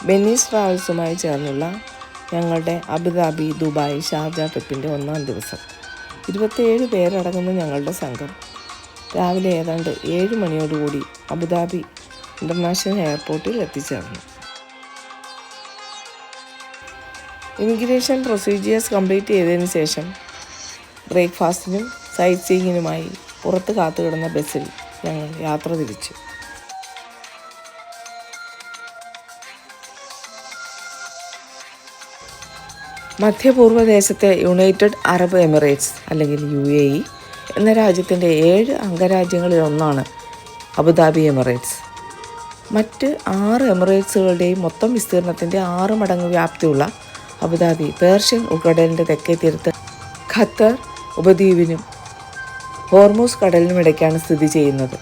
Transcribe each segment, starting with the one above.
ബെന്നീസ് ട്രാവൽസുമായി ചേർന്നുള്ള ഞങ്ങളുടെ Abu Dhabi, Dubai, Sharjah ട്രിപ്പിൻ്റെ 1-ാം ദിവസം 27 പേരടങ്ങുന്ന ഞങ്ങളുടെ സംഘം രാവിലെ ഏതാണ്ട് 7 മണിയോടുകൂടി അബുദാബി ഇൻ്റർനാഷണൽ എയർപോർട്ടിൽ എത്തിച്ചേർന്നു. ഇമിഗ്രേഷൻ പ്രൊസീജിയേഴ്സ് കംപ്ലീറ്റ് ചെയ്തതിന് ശേഷം ബ്രേക്ക്ഫാസ്റ്റിനും സൈറ്റ് സീയിങ്ങിനുമായി പുറത്ത് കാത്തുകിടന്ന ബസ്സിൽ ഞങ്ങൾ യാത്ര തിരിച്ചു. മധ്യപൂർവ്വ ദേശത്തെ യുണൈറ്റഡ് അറബ് എമിറേറ്റ്സ് അല്ലെങ്കിൽ UAE എന്ന രാജ്യത്തിൻ്റെ 7 അംഗരാജ്യങ്ങളിലൊന്നാണ് അബുദാബി എമിറേറ്റ്സ്. മറ്റ് 6 എമിറേറ്റ്സുകളുടെയും മൊത്തം വിസ്തീർണത്തിൻ്റെ 6 മടങ്ങ് വ്യാപ്തിയുള്ള അബുദാബി പേർഷ്യൻ ഉൾക്കടലിൻ്റെ തെക്കേ തീരത്ത് ഖത്തർ ഉപദ്വീപിനും ഹോർമൂസ് കടലിനുമിടയ്ക്കാണ് സ്ഥിതി ചെയ്യുന്നത്.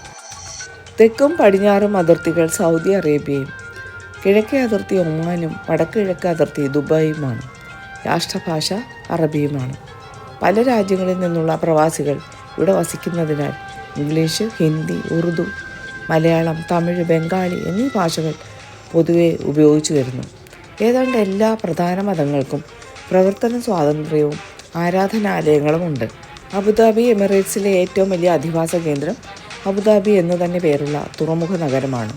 തെക്കും പടിഞ്ഞാറും അതിർത്തികൾ സൗദി അറേബ്യയും കിഴക്കേ അതിർത്തി ഒമാനും വടക്ക് കിഴക്ക് അതിർത്തി ദുബായുമാണ്. രാഷ്ട്രഭാഷ അറബിയുമാണ്. പല രാജ്യങ്ങളിൽ നിന്നുള്ള പ്രവാസികൾ ഇവിടെ വസിക്കുന്നതിനാൽ ഇംഗ്ലീഷ്, ഹിന്ദി, ഉറുദു, മലയാളം, തമിഴ്, ബംഗാളി എന്നീ ഭാഷകൾ പൊതുവെ ഉപയോഗിച്ചു വരുന്നു. ഏതാണ്ട് എല്ലാ പ്രധാന മതങ്ങൾക്കും പ്രവർത്തന സ്വാതന്ത്ര്യവും ആരാധനാലയങ്ങളുമുണ്ട്. അബുദാബി എമിറേറ്റ്സിലെ ഏറ്റവും വലിയ അധിവാസ കേന്ദ്രം അബുദാബി എന്ന് തന്നെ പേരുള്ള തുറമുഖ നഗരമാണ്.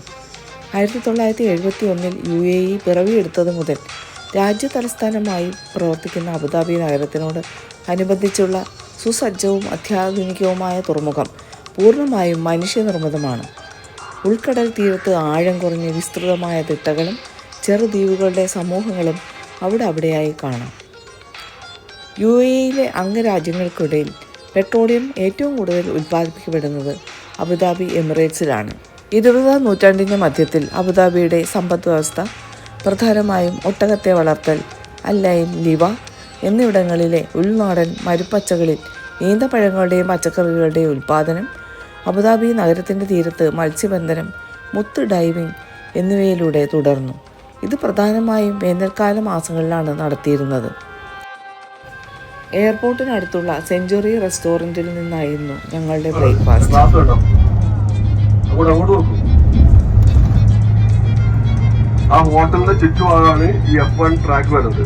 1971 UAE പിറവിയെടുത്തത് മുതൽ രാജ്യ തലസ്ഥാനമായി പ്രവർത്തിക്കുന്ന അബുദാബി നഗരത്തിനോട് അനുബന്ധിച്ചുള്ള സുസജ്ജവും അത്യാധുനികവുമായ തുറമുഖം പൂർണ്ണമായും മനുഷ്യനിർമ്മിതമാണ്. ഉൾക്കടൽ തീരത്ത് ആഴം കുറഞ്ഞ് വിസ്തൃതമായ തിട്ടകളും ചെറുദ്വീപുകളുടെ സമൂഹങ്ങളും അവിടെയായി കാണാം. UAEയിലെ അംഗരാജ്യങ്ങൾക്കിടയിൽ പെട്രോളിയം ഏറ്റവും കൂടുതൽ ഉൽപ്പാദിപ്പിക്കപ്പെടുന്നത് അബുദാബി എമിറേറ്റ്സിലാണ്. 20-ാം നൂറ്റാണ്ടിൻ്റെ മധ്യത്തിൽ അബുദാബിയുടെ സമ്പദ് വ്യവസ്ഥ പ്രധാനമായും ഒട്ടകത്തെ വളർത്തൽ, അല്ലൈൻ, ലിവ എന്നിവിടങ്ങളിലെ ഉൾനാടൻ മരുപ്പച്ചകളിൽ ഈന്തപ്പഴങ്ങളുടെയും പച്ചക്കറികളുടെയും ഉൽപ്പാദനം, അബുദാബി നഗരത്തിൻ്റെ തീരത്ത് മത്സ്യബന്ധനം, മുത്ത് ഡൈവിംഗ് എന്നിവയിലൂടെ തുടർന്നു. ഇത് പ്രധാനമായും വേനൽക്കാല മാസങ്ങളിലാണ് നടത്തിയിരുന്നത്. എയർപോർട്ടിനടുത്തുള്ള സെഞ്ചുറി റെസ്റ്റോറൻറ്റിൽ നിന്നായിരുന്നു ഞങ്ങളുടെ ബ്രേക്ക്ഫാസ്റ്റ്. ആ ഹോട്ടലിന്റെ ചുറ്റുഭാഗമാണ് ഈ F1 ട്രാക്ക് വരുന്നത്.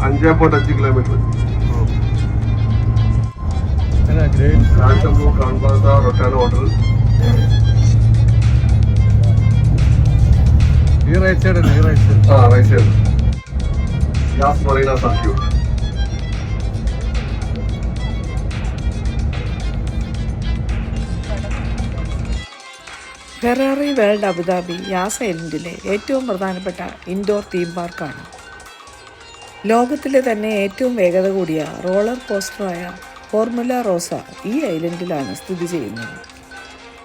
5.5 kilometre. Rotana hotel. Right side Yas Marina circuit. Ferrari World Abu Dhabi Yas ഐലൻഡിലെ ഏറ്റവും പ്രധാനപ്പെട്ട ഇൻഡോർ തീം പാർക്കാണ്. ലോകത്തിലെ തന്നെ ഏറ്റവും വേഗത കൂടിയ റോളർ കോസ്റ്ററായ ഫോർമുല റോസ ഈ ഐലൻഡിലാണ് സ്ഥിതി ചെയ്യുന്നത്.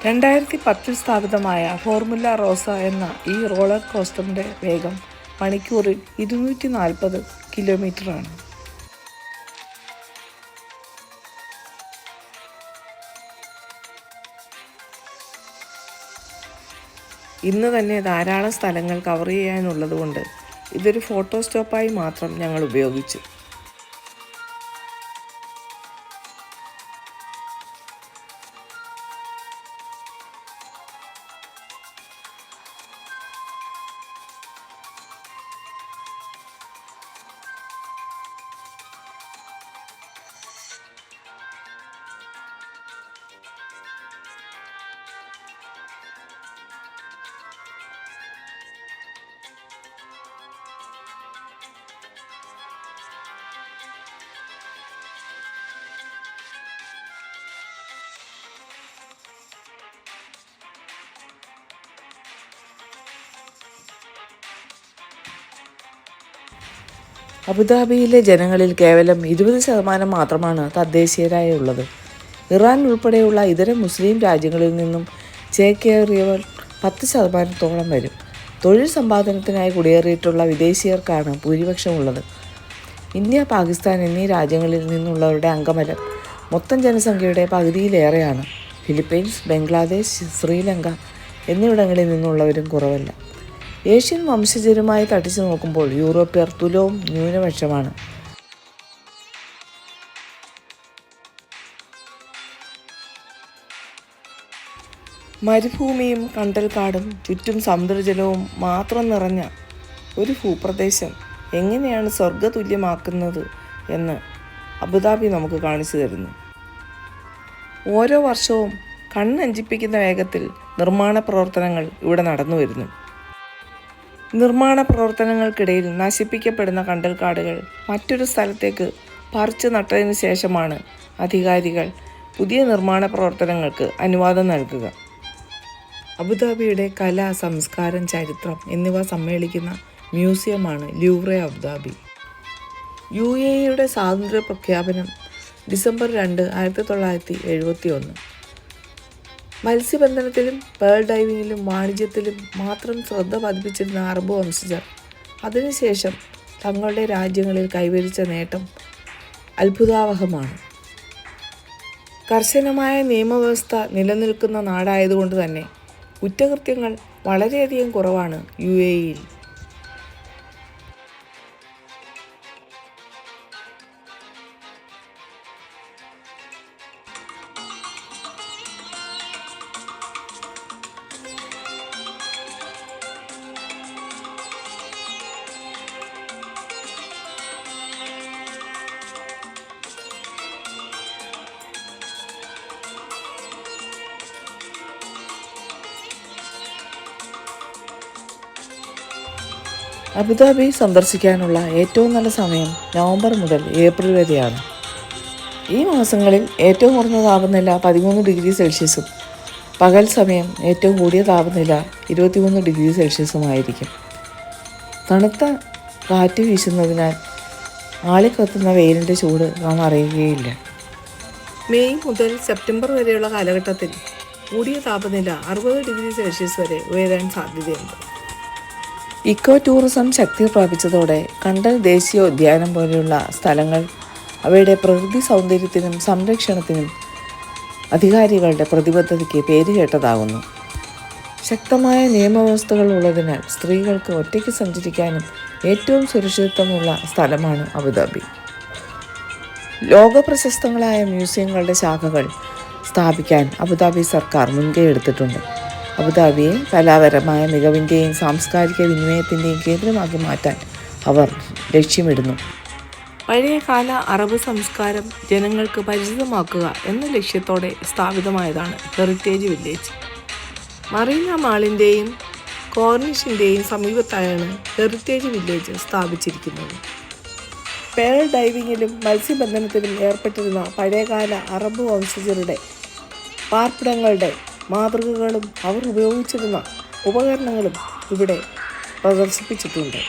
2010 സ്ഥാപിതമായ ഫോർമുല റോസ എന്ന ഈ റോളർ കോസ്റ്ററിൻ്റെ വേഗം മണിക്കൂറിൽ 240 കിലോമീറ്ററാണ്. ഇന്ന് തന്നെ ധാരാളം സ്ഥലങ്ങൾ കവർ ചെയ്യാനുള്ളതുകൊണ്ട് ഇതൊരു ഫോട്ടോ സ്റ്റോപ്പായി മാത്രം ഞങ്ങൾ ഉപയോഗിച്ചു. അബുദാബിയിലെ ജനങ്ങളിൽ കേവലം 20% മാത്രമാണ് തദ്ദേശീയരായുള്ളത്. ഇറാൻ ഉൾപ്പെടെയുള്ള ഇതര മുസ്ലിം രാജ്യങ്ങളിൽ നിന്നും ചേക്കേറിയവർ 10%-ഓളം വരും. തൊഴിൽ സമ്പാദനത്തിനായി കുടിയേറിയിട്ടുള്ള വിദേശീയർക്കാണ് ഭൂരിപക്ഷമുള്ളത്. ഇന്ത്യ, പാകിസ്ഥാൻ എന്നീ രാജ്യങ്ങളിൽ നിന്നുള്ളവരുടെ അംഗബലം മൊത്തം ജനസംഖ്യയുടെ പകുതിയിലേറെയാണ്. ഫിലിപ്പൈൻസ്, ബംഗ്ലാദേശ്, ശ്രീലങ്ക എന്നിവിടങ്ങളിൽ നിന്നുള്ളവരും കുറവല്ല. ഏഷ്യൻ വംശജരുമായി തട്ടിച്ചു നോക്കുമ്പോൾ യൂറോപ്യർ തുലവും ന്യൂനപക്ഷമാണ്. മരുഭൂമിയും കണ്ടൽക്കാടും ചുറ്റും സമുദ്രജലവും മാത്രം നിറഞ്ഞ ഒരു ഭൂപ്രദേശം എങ്ങനെയാണ് സ്വർഗതുല്യമാക്കുന്നത് എന്ന് അബുദാബി നമുക്ക് കാണിച്ചു തരുന്നു. ഓരോ വർഷവും കണ്ണഞ്ചിപ്പിക്കുന്ന വേഗത്തിൽ നിർമ്മാണ പ്രവർത്തനങ്ങൾ ഇവിടെ നടന്നു വരുന്നു. നിർമ്മാണ പ്രവർത്തനങ്ങൾക്കിടയിൽ നശിപ്പിക്കപ്പെടുന്ന കണ്ടൽക്കാടുകൾ മറ്റൊരു സ്ഥലത്തേക്ക് പറിച്ചു നട്ടതിന് ശേഷമാണ് അധികാരികൾ പുതിയ നിർമ്മാണ പ്രവർത്തനങ്ങൾക്ക് അനുവാദം നൽകുക. അബുദാബിയുടെ കല, സംസ്കാരം, ചരിത്രം എന്നിവ സമ്മേളിക്കുന്ന മ്യൂസിയമാണ് ലൂവ്രെ അബുദാബി. UAE സ്വാതന്ത്ര്യ പ്രഖ്യാപനം ഡിസംബർ 2, 1971. മത്സ്യബന്ധനത്തിലും പേൾ ഡൈവിങ്ങിലും വാണിജ്യത്തിലും മാത്രം ശ്രദ്ധ പതിപ്പിച്ചിരുന്ന അറബ് വംശജർ അതിനുശേഷം തങ്ങളുടെ രാജ്യങ്ങളിൽ കൈവരിച്ച നേട്ടം അത്ഭുതാവഹമാണ്. കർശനമായ നിയമവ്യവസ്ഥ നിലനിൽക്കുന്ന നാടായതുകൊണ്ട് തന്നെ കുറ്റകൃത്യങ്ങൾ വളരെയധികം കുറവാണ് UAE-യിൽ. അബുദാബി സന്ദർശിക്കാനുള്ള ഏറ്റവും നല്ല സമയം നവംബർ മുതൽ ഏപ്രിൽ വരെയാണ്. ഈ മാസങ്ങളിൽ ഏറ്റവും കുറഞ്ഞ താപനില 13 ഡിഗ്രി സെൽഷ്യസും പകൽ സമയം ഏറ്റവും കൂടിയ താപനില 23 ഡിഗ്രി സെൽഷ്യസുമായിരിക്കും. തണുത്ത കാറ്റ് വീശുന്നതിനാൽ ആളിക്കത്തുന്ന വെയിലിൻ്റെ ചൂട് നാം അറിയുകയില്ല. മെയ് മുതൽ സെപ്റ്റംബർ വരെയുള്ള കാലഘട്ടത്തിൽ കൂടിയ താപനില 60 ഡിഗ്രി സെൽഷ്യസ് വരെ ഉയരാൻ സാധ്യതയുണ്ട്. ഇക്കോ ടൂറിസം ശക്തി പ്രാപിച്ചതോടെ കണ്ടൽ ദേശീയോദ്യാനം പോലെയുള്ള സ്ഥലങ്ങൾ അവയുടെ പ്രകൃതി സൗന്ദര്യത്തിനും സംരക്ഷണത്തിനും അധികാരികളുടെ പ്രതിബദ്ധതയ്ക്ക് പേരുകേട്ടതാകുന്നു. ശക്തമായ നിയമവ്യവസ്ഥകൾ ഉള്ളതിനാൽ സ്ത്രീകൾക്ക് ഒറ്റയ്ക്ക് സഞ്ചരിക്കാനും ഏറ്റവും സുരക്ഷിതത്വമുള്ള സ്ഥലമാണ് അബുദാബി. ലോക പ്രശസ്തങ്ങളായ മ്യൂസിയങ്ങളുടെ ശാഖകൾ സ്ഥാപിക്കാൻ അബുദാബി സർക്കാർ മുൻകൈ എടുത്തിട്ടുണ്ട്. അബുദാബിയെ കലാപരമായ മികവിൻ്റെയും സാംസ്കാരിക വിനിമയത്തിൻ്റെയും കേന്ദ്രമാക്കി മാറ്റാൻ അവർ ലക്ഷ്യമിടുന്നു. പഴയകാല അറബ് സംസ്കാരം ജനങ്ങൾക്ക് പരിചിതമാക്കുക എന്ന ലക്ഷ്യത്തോടെ സ്ഥാപിതമായതാണ് ഹെറിറ്റേജ് വില്ലേജ്. മറീന മാളിൻ്റെയും കോർണിഷിൻ്റെയും സമീപത്തായാണ് ഹെറിറ്റേജ് വില്ലേജ് സ്ഥാപിച്ചിരിക്കുന്നത്. പേൾ ഡൈവിങ്ങിലും മത്സ്യബന്ധനത്തിലും ഏർപ്പെട്ടിരുന്ന പഴയകാല അറബ് വംശജരുടെ പാർപ്പിടങ്ങളുടെ മാതൃകകളും അവർ ഉപയോഗിച്ചിരുന്ന ഉപകരണങ്ങളും ഇവിടെ പ്രദർശിപ്പിച്ചിട്ടുണ്ട്.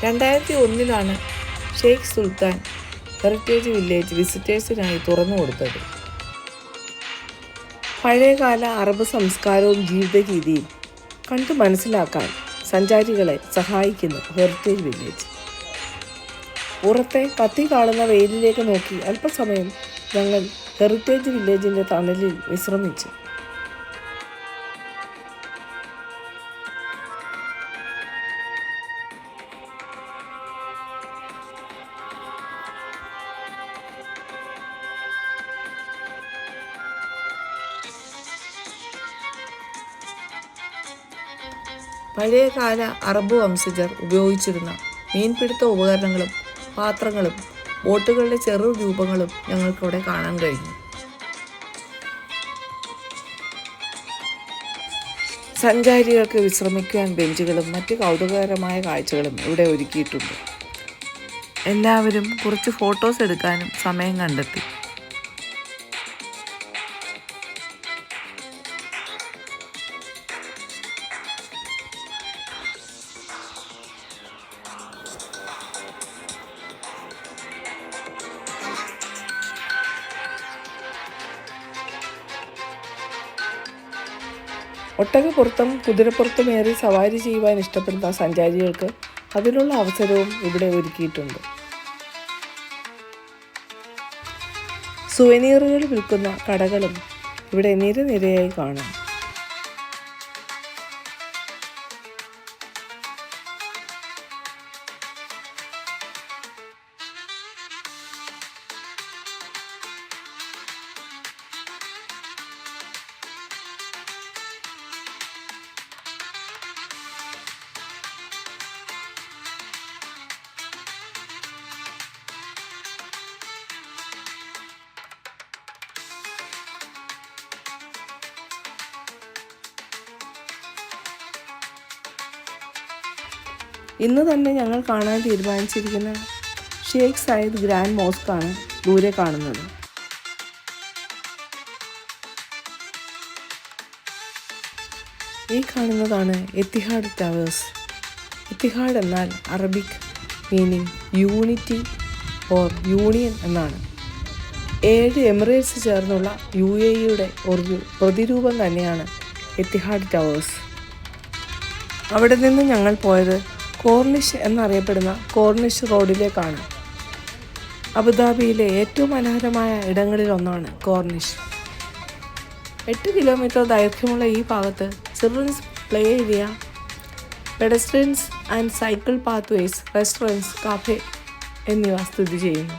2001 ഷെയ്ഖ് സുൽത്താൻ ഹെറിറ്റേജ് വില്ലേജ് വിസിറ്റേഴ്സിനായി തുറന്നു കൊടുത്തത്. പഴയകാല അറബ് സംസ്കാരവും ജീവിത രീതിയും കണ്ടു മനസ്സിലാക്കാൻ സഞ്ചാരികളെ സഹായിക്കുന്നു ഹെറിറ്റേജ് വില്ലേജ്. പുറത്തെ കത്തി കാണുന്ന വെയിലിലേക്ക് നോക്കി അല്പസമയം ഞങ്ങൾ ഹെറിറ്റേജ് വില്ലേജിൻ്റെ തണലിൽ വിശ്രമിച്ചു. പഴയകാല അറബ് വംശജർ ഉപയോഗിച്ചിരുന്ന മീൻപിടുത്ത ഉപകരണങ്ങളും പാത്രങ്ങളും ബോട്ടുകളുടെ ചെറു രൂപങ്ങളും ഞങ്ങൾക്കിവിടെ കാണാൻ കഴിഞ്ഞു. സഞ്ചാരികൾക്ക് വിശ്രമിക്കുവാൻ ബെഞ്ചുകളും മറ്റ് കൗതുകകരമായ കാഴ്ചകളും ഇവിടെ ഒരുക്കിയിട്ടുണ്ട്. എല്ലാവരും കുറച്ച് ഫോട്ടോസ് എടുക്കാനും സമയം കണ്ടെത്തി. ഒട്ടകപ്പുറത്തും കുതിരപ്പുറത്തുമേറി സവാരി ചെയ്യുവാൻ ഇഷ്ടപ്പെടുന്ന സഞ്ചാരികൾക്ക് അതിനുള്ള അവസരവും ഇവിടെ ഒരുക്കിയിട്ടുണ്ട്. സുവനീറുകൾ വിൽക്കുന്ന കടകളും ഇവിടെ നിരനിരയായി കാണാം. ഇന്ന് തന്നെ ഞങ്ങൾ കാണാൻ തീരുമാനിച്ചിരിക്കുന്ന ഷെയ്ഖ് സയ്യിദ് ഗ്രാൻഡ് മോസ്കാണ് ദൂരെ കാണുന്നത്. ഈ കാണുന്നതാണ് എത്തിഹാഡ് ടവേഴ്സ്. എത്തിഹാഡ് എന്നാൽ Arabic meaning unity or union എന്നാണ്. 7 എമിറേറ്റ്സ് ചേർന്നുള്ള UAEയുടെ ഒരു പ്രതിരൂപം തന്നെയാണ് എത്തിഹാഡ് ടവേഴ്സ്. അവിടെ നിന്ന് ഞങ്ങൾ പോയത് കോർണിഷ് എന്നറിയപ്പെടുന്ന കോർണിഷ് റോഡിലേക്കാണ്. അബുദാബിയിലെ ഏറ്റവും മനോഹരമായ ഇടങ്ങളിലൊന്നാണ് കോർണിഷ്. 8 കിലോമീറ്റർ ദൈർഘ്യമുള്ള ഈ ഭാഗത്ത് children's play area, pedestrians and cycle pathways, restaurants, കാഫെ എന്നിവ സ്ഥിതി ചെയ്യുന്നു.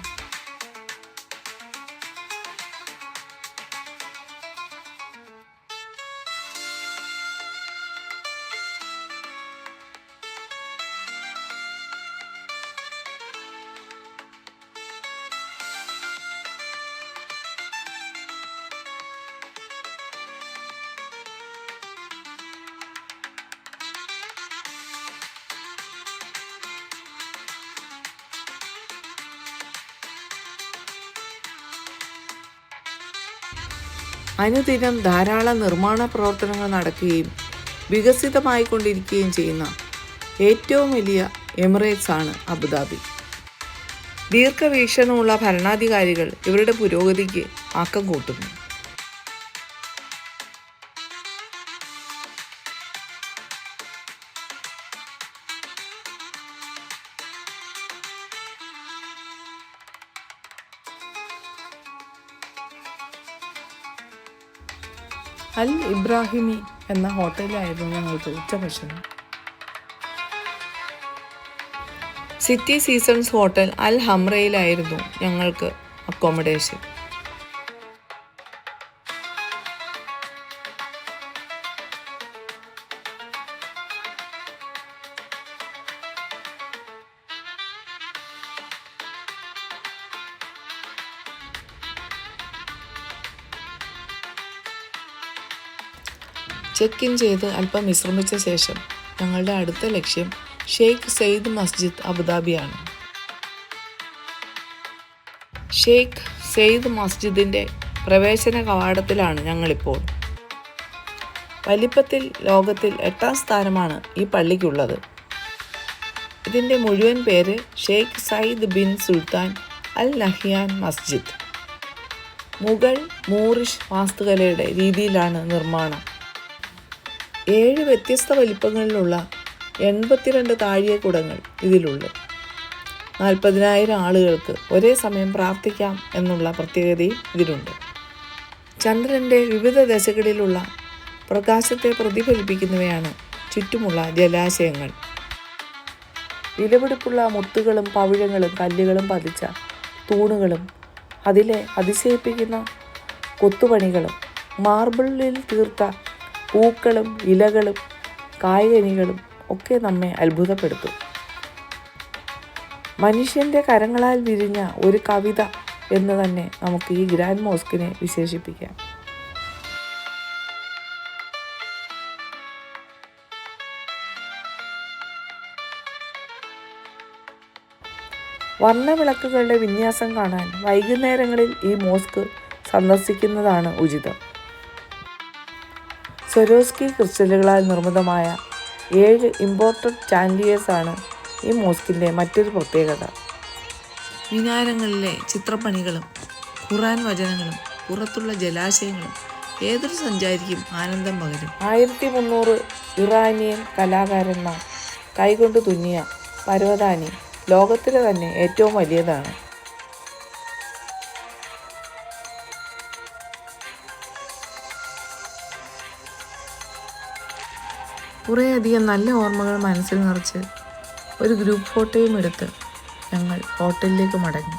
അനുദിനം ധാരാളം നിർമ്മാണ പ്രവർത്തനങ്ങൾ നടക്കുകയും വികസിതമായിക്കൊണ്ടിരിക്കുകയും ചെയ്യുന്ന ഏറ്റവും വലിയ എമിറേറ്റ്സ് ആണ് അബുദാബി. ദീർഘവീക്ഷണമുള്ള ഭരണാധികാരികൾ ഇവരുടെ പുരോഗതിക്ക് ആക്കം കൂട്ടുന്നു. അൽ ഇബ്രാഹിമി എന്ന ഹോട്ടലിലായിരുന്നു ഞങ്ങൾക്ക് ഉച്ചഭക്ഷണം. സിറ്റി സീസൺസ് ഹോട്ടൽ അൽ ഹംറയിലായിരുന്നു ഞങ്ങൾക്ക് അക്കോമഡേഷൻ. ചെക്ക് ഇൻ ചെയ്ത് അല്പം വിശ്രമിച്ച ശേഷം ഞങ്ങളുടെ അടുത്ത ലക്ഷ്യം ഷെയ്ഖ് സയ്യിദ് മസ്ജിദ് അബുദാബിയാണ്. ഷെയ്ഖ് സയ്യിദ് മസ്ജിദിൻ്റെ പ്രവേശന കവാടത്തിലാണ് ഞങ്ങളിപ്പോൾ. വലിപ്പത്തിൽ ലോകത്തിൽ 8ാം സ്ഥാനമാണ് ഈ പള്ളിക്കുള്ളത്. ഇതിൻ്റെ മുഴുവൻ പേര് Sheikh Zayed bin Sultan Al Nahyan മസ്ജിദ്. മുഗൾ മൂറിഷ് വാസ്തുകലയുടെ രീതിയിലാണ് നിർമ്മാണം. 7 വ്യത്യസ്ത വലിപ്പങ്ങളിലുള്ള 82 താഴികക്കുടങ്ങൾ ഇതിലുണ്ട്. 40,000 ആളുകൾക്ക് ഒരേ സമയം പ്രാർത്ഥിക്കാം എന്നുള്ള പ്രത്യേകതയും ഇതിലുണ്ട്. ചന്ദ്രൻ്റെ വിവിധ ദശകളിലുള്ള പ്രകാശത്തെ പ്രതിഫലിപ്പിക്കുന്നവയാണ് ചുറ്റുമുള്ള ജലാശയങ്ങൾ. വിലപിടിപ്പുള്ള മുത്തുകളും പവിഴങ്ങളും കല്ലുകളും പതിച്ച തൂണുകളും അതിലെ അതിശയിപ്പിക്കുന്ന കൊത്തുപണികളും മാർബിളിൽ തീർത്ത പൂക്കളും ഇലകളും കായ്കനികളും ഒക്കെ നമ്മെ അത്ഭുതപ്പെടുത്തും. മനുഷ്യൻ്റെ കരങ്ങളാൽ വിരിഞ്ഞ ഒരു കവിത എന്ന് തന്നെ നമുക്ക് ഈ ഗ്രാൻഡ് മോസ്കിനെ വിശേഷിപ്പിക്കാം. വർണ്ണവിളക്കുകളുടെ വിന്യാസം കാണാൻ വൈകുന്നേരങ്ങളിൽ ഈ മോസ്ക് സന്ദർശിക്കുന്നതാണ് ഉചിതം. സ്വരോസ്കി ക്രിസ്റ്റലുകളാൽ നിർമ്മിതമായ 7 ഇമ്പോർട്ടഡ് ചാൻഡിലിയേഴ്സ് ആണ് ഈ മോസ്കിൻ്റെ മറ്റൊരു പ്രത്യേകത. മിനാരങ്ങളിലെ ചിത്രപ്പണികളും ഖുറാൻ വചനങ്ങളും പുറത്തുള്ള ജലാശയങ്ങളും ഏതൊരു സഞ്ചാരിക്കും ആനന്ദം പകരും. 1300 ഇറാനിയൻ കലാകാരന്മാർ കൈകൊണ്ട് തുന്നിയ പരവതാനി ലോകത്തിലെ തന്നെ ഏറ്റവും വലിയതാണ്. കുറേയധികം നല്ല ഓർമ്മകൾ മനസ്സിൽ നിറച്ച് ഒരു ഗ്രൂപ്പ് ഫോട്ടോയും എടുത്ത് ഞങ്ങൾ ഹോട്ടലിലേക്ക് മടങ്ങി.